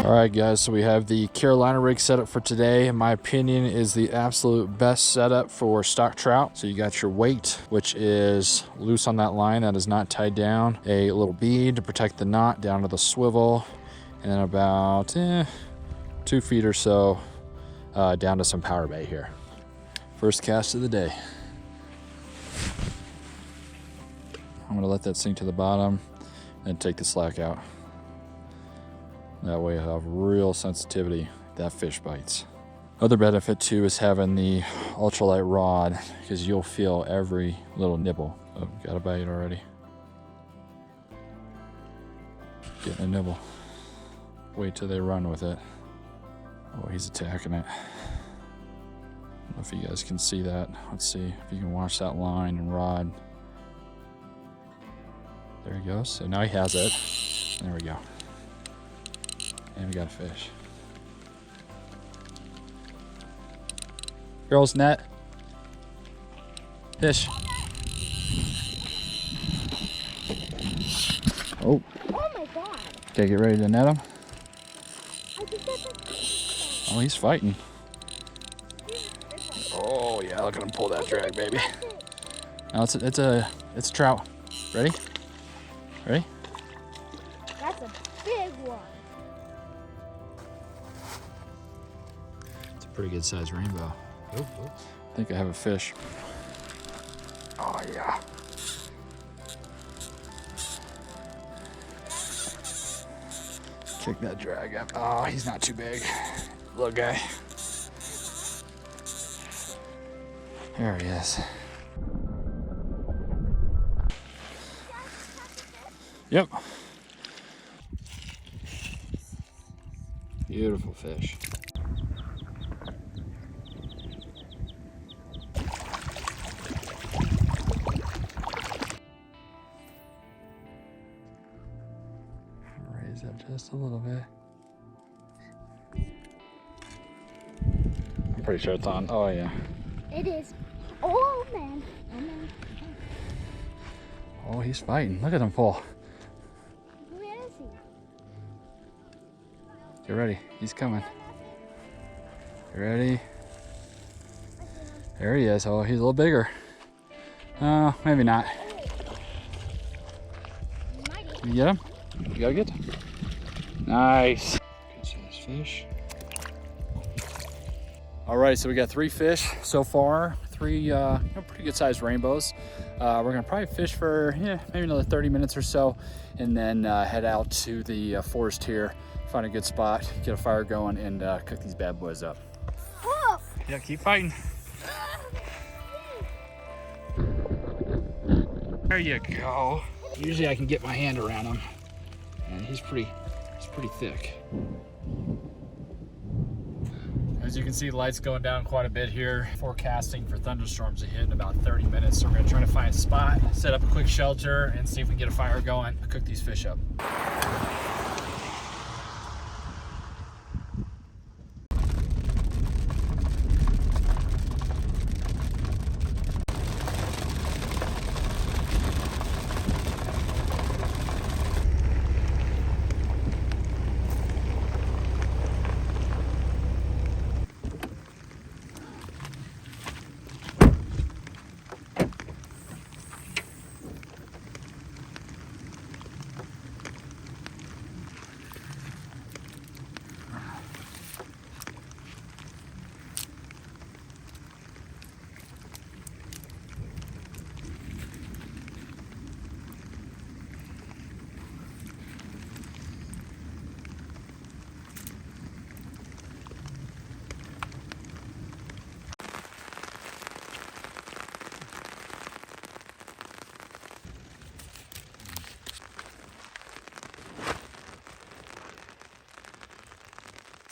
Alright guys, so we have the Carolina rig setup for today. In my opinion, is the absolute best setup for stock trout. So you got your weight, which is loose on that line that is not tied down, a little bead to protect the knot down to the swivel, and then about 2 feet or so down to some power bait here. First cast of the day. I'm gonna let that sink to the bottom and take the slack out. That way I have real sensitivity that fish bites. Other benefit too is having the ultralight rod, because you'll feel every little nibble. Oh, got a bite already. Getting a nibble. Wait till they run with it. Oh, he's attacking it. I don't know if you guys can see that. Let's see if you can watch that line and rod. There he goes. So now he has it. There we go. And we got a fish. Girls net. Fish. Oh. Oh my god. Okay, get ready to net him. Oh, he's fighting. Oh yeah, look at him pull that drag, baby. Now it's a trout. Ready? Ready? That's a big one. Pretty good sized rainbow. I think I have a fish. Oh yeah. Kick that drag up. Oh, he's not too big. Little guy. There he is. Yep. Beautiful fish. Just a little bit. I'm pretty sure it's on. Oh yeah. It is. Oh man. Oh man. Oh, he's fighting. Look at him pull. Where is he? Get ready. He's coming. You ready? There he is. Oh, he's a little bigger. Maybe not. You get him? You gotta get him. Nice. Good size fish. All right, so we got 3 fish so far. 3 pretty good sized rainbows. We're gonna probably fish for maybe another 30 minutes or so, and then head out to the forest here, find a good spot, get a fire going, and cook these bad boys up. Oh. Yeah, keep fighting. There you go. Usually I can get my hand around him, and he's pretty thick. As you can see, lights going down quite a bit here. Forecasting for thunderstorms to hit in about 30 minutes. So we're gonna try to find a spot, set up a quick shelter, and see if we can get a fire going, cook these fish up.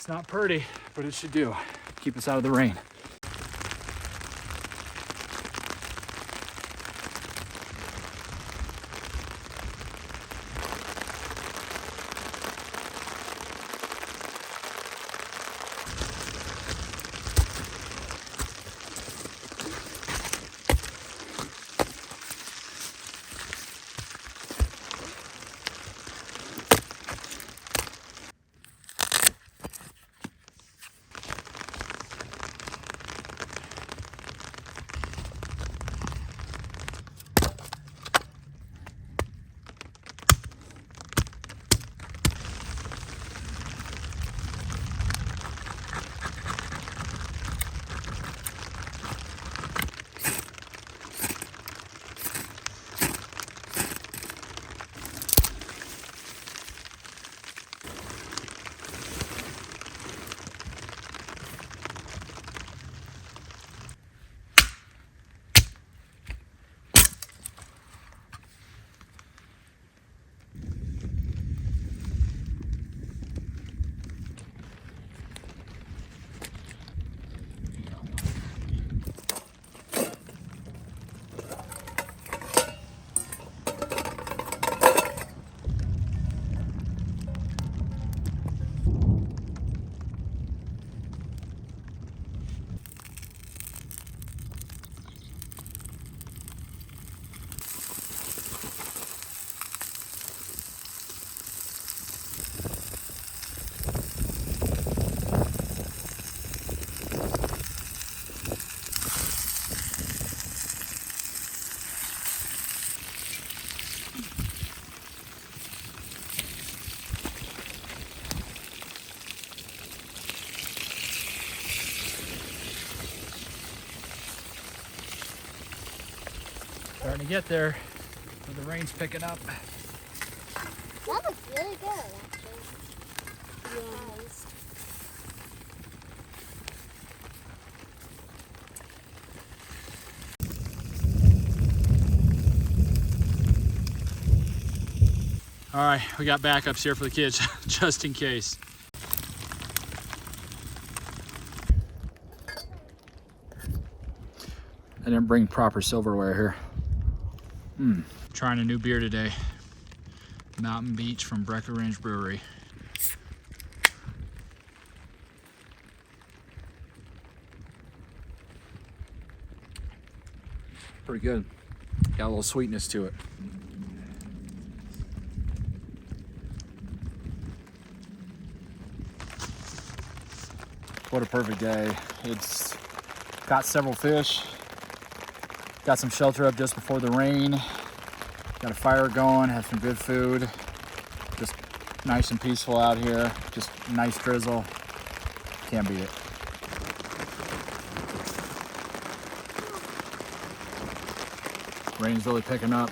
It's not pretty, but it should do. Keep us out of the rain. Starting to get there, but the rain's picking up. That looks really good, actually. Yes. All right, we got backups here for the kids, just in case. I didn't bring proper silverware here. Trying a new beer today. Mountain Beach from Breckenridge Brewery. Pretty good. Got a little sweetness to it. What a perfect day. It's got several fish. Got some shelter up just before the rain. Got a fire going, have some good food. Just nice and peaceful out here. Just nice drizzle. Can't beat it. Rain's really picking up.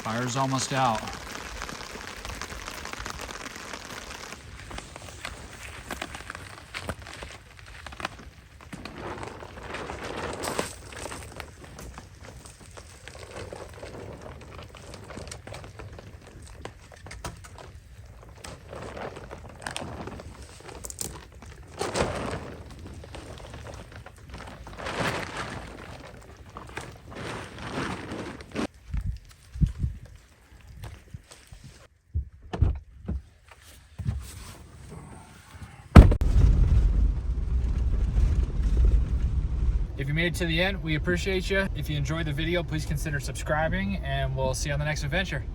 Fire's almost out. If you made it to the end, we appreciate you. If you enjoyed the video, please consider subscribing, and we'll see you on the next adventure.